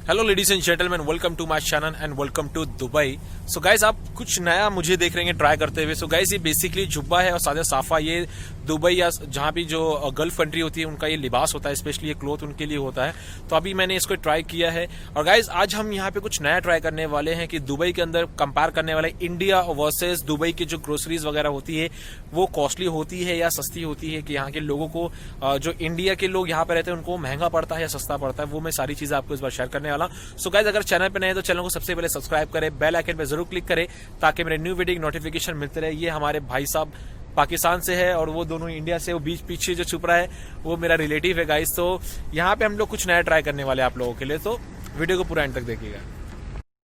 Hello ladies and gentleman, welcome to my channel and welcome to Dubai. So guys, आप कुछ नया मुझे देख रहे हैं ट्राई करते हुए। सो गाइज, ये बेसिकली जुब्बा है और सादा साफा। ये दुबई या जहाँ भी जो गल्फ कंट्री होती है उनका ये लिबास होता है, स्पेशली ये क्लोथ उनके लिए होता है। तो अभी मैंने इसको ट्राई किया है। और गाइज, आज हम यहाँ पे कुछ नया ट्राई करने वाले हैं कि दुबई के अंदर कंपेयर करने वाले इंडिया वर्सेस दुबई की जो ग्रोसरीज वगैरह होती है वो कॉस्टली होती है या सस्ती होती है, कि यहाँ के लोगों को जो इंडिया के लोग यहाँ पे रहते हैं उनको महंगा पड़ता है या सस्ता पड़ता है। वो मैं सारी चीजें आपको इस बार शेयर करने वाला। सो गाइज, अगर चैनल पे नए हैं तो चैनल को सबसे पहले सब्सक्राइब करें, बेल आइकन पे जरूर क्लिक करें ताकि मेरे न्यू वीडियो की नोटिफिकेशन मिलते रहे। ये हमारे भाई साहब पाकिस्तान से है और वो दोनों इंडिया से, वो बीच पीछे जो छुप रहा है वो मेरा रिलेटिव है गाइस। तो यहाँ पे हम लोग कुछ नया ट्राई करने वाले हैं आप लोगों के लिए, तो वीडियो को पूरा एंड तक देखिएगा।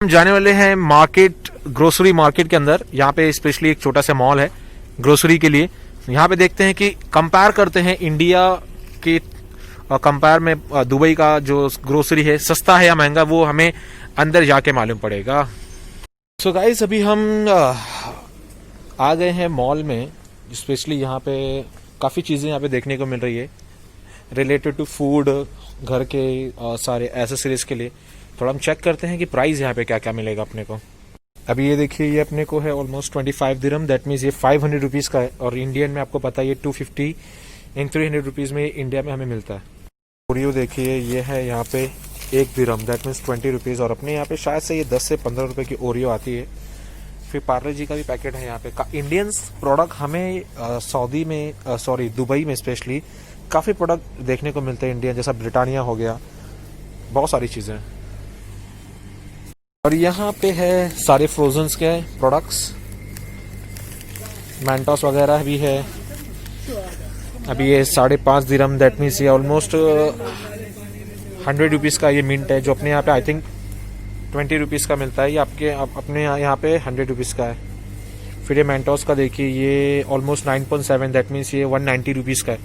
हम जाने वाले हैं मार्केट, ग्रोसरी मार्केट के अंदर। यहाँ पे स्पेशली एक छोटा सा मॉल है ग्रोसरी के लिए। यहाँ पे देखते हैं कि कंपेयर करते हैं इंडिया के कंपेयर में दुबई का जो ग्रोसरी है सस्ता है या महंगा, वो हमें अंदर जाके मालूम पड़ेगा। सो गाइस, अभी हम आ गए हैं मॉल में। स्पेशली यहाँ पे काफ़ी चीज़ें यहाँ पे देखने को मिल रही है रिलेटेड टू फूड, घर के सारे एसेसरीज के लिए। थोड़ा हम चेक करते हैं कि प्राइस यहाँ पे क्या क्या मिलेगा अपने को। अभी ये देखिए, ये अपने को है ऑलमोस्ट 25 दिरहम, दैट मीन्स ये 500 रुपीज़ का है। और इंडियन में आपको पता है ये 250 एंड 300 रुपीज़ में इंडिया में हमें मिलता है। ओरियो देखिए, ये है यहाँ पे 1 दिरहम, दैट मीन्स 20 रुपीज़। और अपने यहाँ पे शायद से ये 10 से 15 रुपए की ओरियो आती है। फिर पार्ले जी का भी पैकेट है यहाँ पे। इंडियंस प्रोडक्ट हमें सऊदी में, दुबई में स्पेशली काफ़ी प्रोडक्ट देखने को मिलते हैं इंडियन, जैसा ब्रिटानिया हो गया, बहुत सारी चीज़ें। और यहाँ पे है सारे फ्रोजन्स के प्रोडक्ट्स, मैंटोस वगैरह भी है। अभी ये 5.5 दिरहम, दैट मीन्स ये ऑलमोस्ट 100 रुपीज़ का ये मिंट है, जो अपने यहाँ पे आई थिंक 20 रुपीज़ का मिलता है। ये अपने यहाँ पे 100 रुपीज़ का है। फिर ये मैंटोस का देखिए, ये ऑलमोस्ट 9.7, दैट मीन्स ये 190 रुपीज़ का है।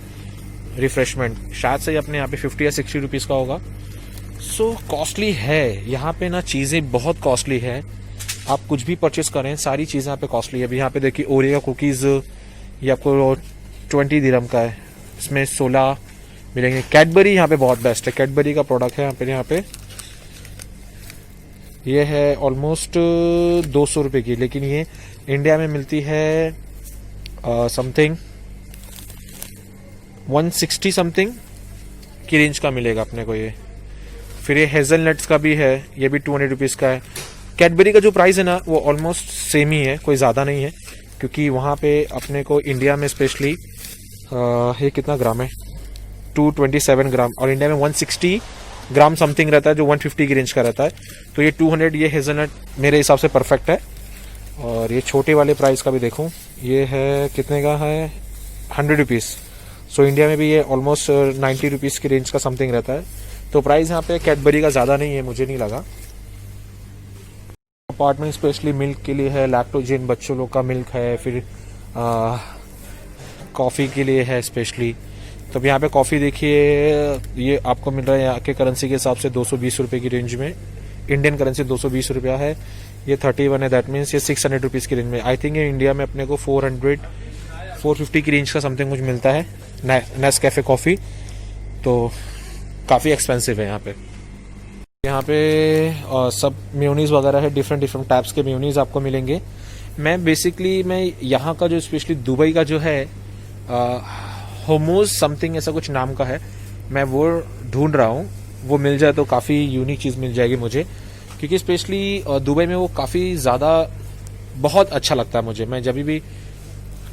रिफ्रेशमेंट शायद से ये अपने यहाँ पे 50 या 60 रुपीज़ का होगा। सो कॉस्टली है यहाँ पे ना, चीज़ें बहुत कॉस्टली है। आप कुछ भी परचेस करें, सारी चीज़ें यहाँ पे कॉस्टली है। अभी यहाँ पे देखिए ओरियो कुकीज़, ये आपको 20 दिरहम का है, इसमें 16 मिलेंगे। कैडबरी यहाँ पे बहुत बेस्ट है, कैडबरी का प्रोडक्ट है यहाँ पे। ये है ऑलमोस्ट 200 रुपये की, लेकिन ये इंडिया में मिलती है समथिंग 160 समथिंग की रेंज का मिलेगा अपने को ये। फिर ये हेजलनट्स का भी है, ये भी 200 रुपीज़ का है। कैडबरी का जो प्राइस है ना वो ऑलमोस्ट सेम ही है, कोई ज़्यादा नहीं है, क्योंकि वहाँ पे अपने को इंडिया में स्पेशली ये कितना ग्राम है, 227 ग्राम, और इंडिया में 160 ग्राम समथिंग रहता है, जो 150 की रेंज का रहता है। तो ये 200, ये हेजलनट मेरे हिसाब से परफेक्ट है। और ये छोटे वाले प्राइस का भी देखूं, ये है कितने का है, 100 रुपीज़। सो इंडिया में भी ये ऑलमोस्ट 90 रुपीज़ की रेंज का समथिंग रहता है। तो प्राइस यहाँ पे कैडबरी का ज़्यादा नहीं है, मुझे नहीं लगा। अपार्टमेंट स्पेशली मिल्क के लिए है, लैक्टोजेन बच्चों लोग का मिल्क है। फिर कॉफ़ी के लिए है स्पेशली। तो अब यहाँ पे कॉफ़ी देखिए, ये आपको मिल रहा है यहाँ के करेंसी के हिसाब से 220 रुपये की रेंज में। इंडियन करेंसी 220 रुपया है। ये 31 है, दैट मीन्स ये 600 रुपीज़ की रेंज में। आई थिंक ये इंडिया में अपने को 450 की रेंज का समथिंग कुछ मिलता है नेस्कैफे कॉफ़ी। तो काफ़ी एक्सपेंसिव है यहाँ पे। यहाँ पे सब मेयोनीज़ वगैरह है, डिफरेंट टाइप्स के मेयोनीज़ आपको मिलेंगे। मैं यहाँ का जो स्पेशली दुबई का जो है होमोज समथिंग ऐसा कुछ नाम का है, मैं वो ढूंढ रहा हूँ। वो मिल जाए तो काफ़ी यूनिक चीज़ मिल जाएगी मुझे, क्योंकि स्पेशली दुबई में वो काफ़ी ज़्यादा बहुत अच्छा लगता है मुझे। मैं जब भी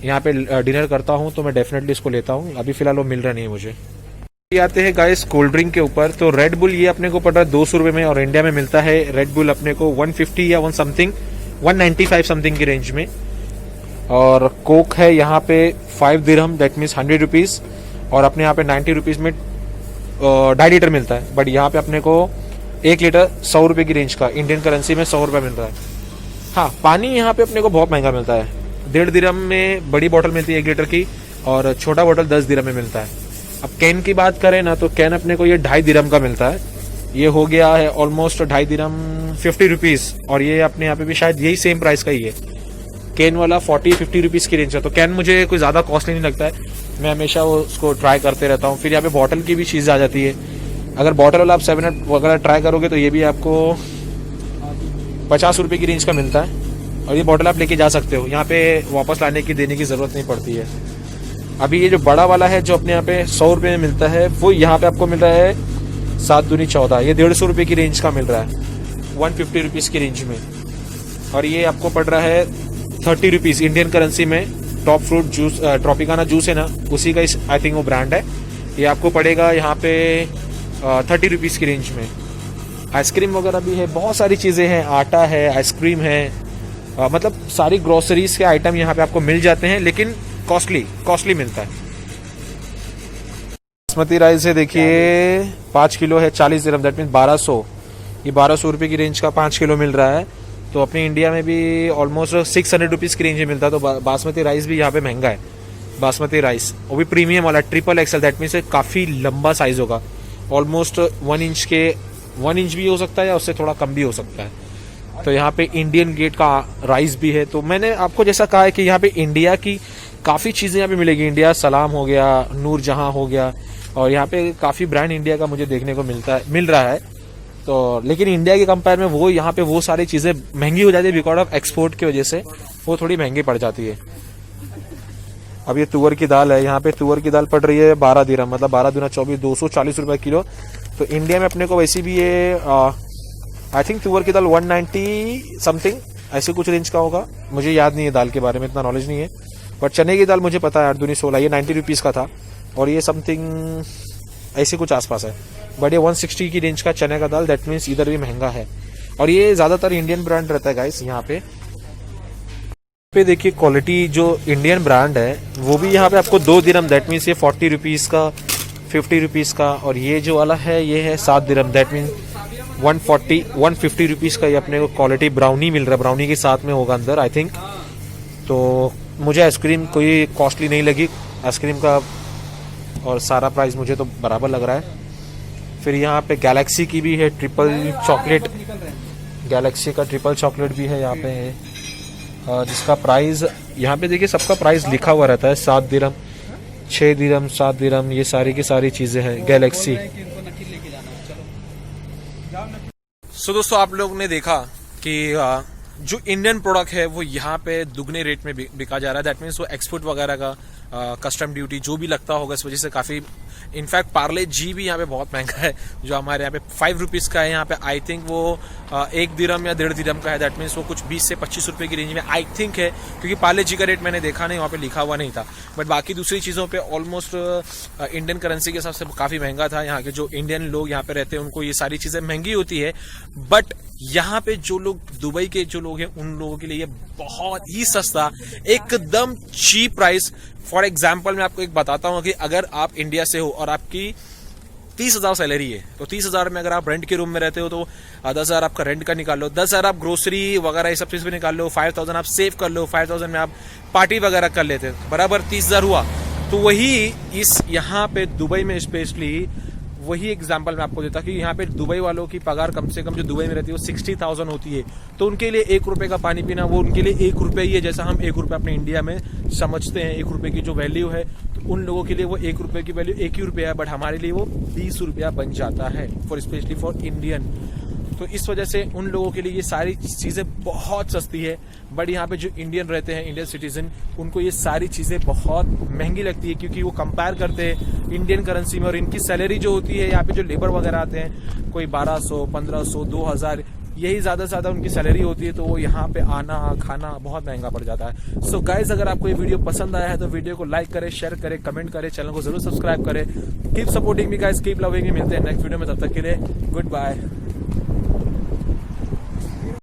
यहाँ पे डिनर करता हूँ तो मैं डेफिनेटली इसको लेता हूँ। अभी फ़िलहाल वो मिल रहा नहीं है मुझे। ये आते हैं गाइस कोल्ड ड्रिंक के ऊपर। तो रेड बुल ये अपने को पड़ रहा है 200 रुपये में, और इंडिया में मिलता है रेड बुल अपने को 150 या 195 समथिंग की रेंज में। और कोक है यहाँ पे 5 दिरहम, दैट मीन्स 100 रुपीज़। और अपने यहाँ पे 90 रुपीज़ में 2.5 लीटर मिलता है। बट यहाँ पे अपने को 1 लीटर 100 रुपये की रेंज का, इंडियन करेंसी में 100 रुपये मिल रहा है। हाँ, पानी यहाँ पे अपने को बहुत महंगा मिलता है। 1.5 दिरहम में बड़ी बोतल मिलती है 1 लीटर की, और छोटा बोतल 10 दिरहम में मिलता है। अब कैन की बात करें ना, तो कैन अपने को ये 2.5 दिरहम का मिलता है। ये हो गया है ऑलमोस्ट 2.5 दिरहम 50 रुपीज़। और ये अपने यहाँ पे भी शायद यही सेम प्राइस का ही है। कैन वाला 40-50 रुपीज़ की रेंज है। तो कैन मुझे कोई ज़्यादा कॉस्टली नहीं लगता है, मैं हमेशा वो उसको ट्राई करते रहता हूँ। फिर यहाँ पे बॉटल की भी चीज़ आ जाती है, अगर बॉटल वाला आप 7 वगैरह ट्राई करोगे तो ये भी आपको 50 रुपये की रेंज का मिलता है, और ये बॉटल आप लेके जा सकते हो, यहाँ पे वापस लाने की देने की ज़रूरत नहीं पड़ती है। अभी ये जो बड़ा वाला है जो अपने यहाँ पे 100 रुपये में मिलता है, वो यहाँ पे आपको मिल रहा है 7 दूनी 14, ये 150 रुपये की रेंज का मिल रहा है, 150 रुपीज़ की रेंज में। और ये आपको पड़ रहा है 30 रुपीज़ इंडियन करेंसी में। Top fruit juice, Tropicana juice है ना, उसी का आई थिंक वो ब्रांड है। ये आपको पड़ेगा यहाँ पे 30 रुपीज़ की रेंज में। आइसक्रीम वगैरह भी है, बहुत सारी चीज़ें हैं, आटा है, आइसक्रीम है, मतलब सारी ग्रोसरीज के आइटम यहाँ पे आपको मिल जाते हैं, लेकिन कॉस्टली मिलता है। बासमती राइस है, देखिए 5 किलो है 40 दिरहम, दैट मीन 1200, ये 1200 रुपये की रेंज का 5 किलो मिल रहा है। तो अपने इंडिया में भी ऑलमोस्ट 600 रुपीज़ की रेंज में मिलता है। तो बासमती राइस भी यहाँ पे महंगा है, बासमती राइस, वो भी प्रीमियम वाला XXL, दैट मीन्स काफ़ी लंबा साइज होगा, ऑलमोस्ट 1 इंच भी हो सकता है या उससे थोड़ा कम भी हो सकता है। तो यहाँ पे इंडियन गेट का राइस भी है। तो मैंने आपको जैसा कहा है कि यहाँ पे इंडिया की काफ़ी चीज़ें यहाँ पे मिलेगी। इंडिया सलाम हो गया, नूर जहाँ हो गया, और यहाँ पे काफ़ी ब्रांड इंडिया का मुझे देखने को मिल रहा है। तो लेकिन इंडिया के कंपेयर में वो यहाँ पे वो सारी चीज़ें महंगी हो जाती है, बिकॉज ऑफ एक्सपोर्ट की वजह से वो थोड़ी महंगी पड़ जाती है। अब ये तुअर की दाल है, यहाँ पे तुअर की दाल पड़ रही है 12 दिरहम, मतलब 12 दूना 24, 240 रुपये किलो। तो इंडिया में अपने को वैसे भी ये आई थिंक तुअर की दाल 190 समथिंग ऐसे कुछ रेंज का होगा, मुझे याद नहीं है, दाल के बारे में इतना नॉलेज नहीं है। बट चने की दाल मुझे पता है 8 दूनी 16, ये 90 रुपीज़ का था, और ये समथिंग ऐसे कुछ आसपास है। बट ये 160 की रेंज का चने का दाल, दैट मीन्स इधर भी महंगा है। और ये ज़्यादातर इंडियन ब्रांड रहता है गाइस। यहाँ पे देखिए क्वालिटी जो इंडियन ब्रांड है वो भी यहाँ पे आपको 2 दिरहम, दैट मीन्स ये 40 रुपीज़ का, 50 रुपीज़ का, और ये जो वाला है ये है 7 दिरहम, दैट मीन्स 150 रुपीज़ का। ये अपने को क्वालिटी ब्राउनी मिल रहा है, ब्राउनी के साथ में होगा अंदर आई थिंक। तो मुझे आइसक्रीम कोई कॉस्टली नहीं लगी आइसक्रीम का, और सारा प्राइस मुझे तो बराबर लग रहा है। फिर यहाँ पे गैलेक्सी की भी है ट्रिपल चॉकलेट, गैलेक्सी का ट्रिपल चॉकलेट भी है यहाँ पे, जिसका प्राइस यहाँ पे देखिए सबका प्राइस लिखा हुआ रहता है, 7 दिरहम, 6 दिरहम, 7 दिरहम, ये सारी की सारी चीज़ें हैं गैलेक्सी। सो दोस्तों आप लोग ने देखा कि जो इंडियन प्रोडक्ट है वो यहाँ पे दुगने रेट में बिका जा रहा है, दैट मीन्स वो एक्सपोर्ट वगैरह का कस्टम ड्यूटी जो भी लगता होगा, इस वजह से काफ़ी, इनफैक्ट पार्ले जी भी यहाँ पे बहुत महंगा है, जो हमारे यहाँ पे 5 रुपीज़ का है, यहाँ पे आई थिंक वो 1 दिरहम या 1.5 दिरहम का है, दैट मीन्स वो कुछ 20 से 25 रुपये की रेंज में आई थिंक है, क्योंकि पार्ले जी का रेट मैंने देखा नहीं, वहाँ पे लिखा हुआ नहीं था। बट बाकी दूसरी चीज़ों पे ऑलमोस्ट इंडियन करेंसी के हिसाब से काफ़ी महंगा था। यहाँ के जो इंडियन लोग यहाँ पे रहते हैं उनको ये सारी चीज़ें महंगी होती है, बट यहाँ पे जो लोग दुबई के जो लोग हैं उन लोगों के लिए ये बहुत ही सस्ता, एकदम चीप प्राइस। फॉर एग्जाम्पल मैं आपको एक बताता हूँ कि अगर आप इंडिया से हो और आपकी 30,000 सैलरी है, तो 30,000 में अगर आप रेंट के रूम में रहते हो तो 10,000 आपका रेंट का निकाल लो, 10,000 आप ग्रोसरी वगैरह ये सब चीज़ भी निकाल लो, 5,000 आप सेव कर लो, 5,000 में आप पार्टी वगैरह कर लेते हैं, बराबर 30,000 हुआ। तो वही इस यहाँ पे दुबई में स्पेशली वही एग्जाम्पल मैं आपको देता कि यहाँ पे दुबई वालों की पगार कम से कम जो दुबई में रहती है वो 60,000 होती है। तो उनके लिए 1 रुपये का पानी पीना वो उनके लिए 1 रुपये ही है, जैसा हम 1 रुपये अपने इंडिया में समझते हैं 1 रुपये की जो वैल्यू है, तो उन लोगों के लिए वो 1 रुपये की वैल्यू 1 ही रुपया है, बट हमारे लिए वो 20 रुपया बन जाता है, फॉर स्पेशली फॉर इंडियन। तो इस वजह से उन लोगों के लिए ये सारी चीज़ें बहुत सस्ती है, बट यहाँ पे जो इंडियन रहते हैं, इंडियन सिटीजन, उनको ये सारी चीज़ें बहुत महंगी लगती है, क्योंकि वो कंपेयर करते हैं इंडियन करेंसी में, और इनकी सैलरी जो होती है यहाँ पे जो लेबर वगैरह आते हैं कोई 1200, 1500, 2000, यही ज़्यादा से ज़्यादा उनकी सैलरी होती है, तो वो यहाँ पे आना खाना बहुत महंगा पड़ जाता है। सो गाइज अगर आपको ये वीडियो पसंद आया है तो वीडियो को लाइक करें, शेयर करें, कमेंट करें, चैनल को जरूर सब्सक्राइब करें। Keep supporting me guys, keep loving me. मिलते हैं नेक्स्ट वीडियो में, तब तक के लिए गुड बाय।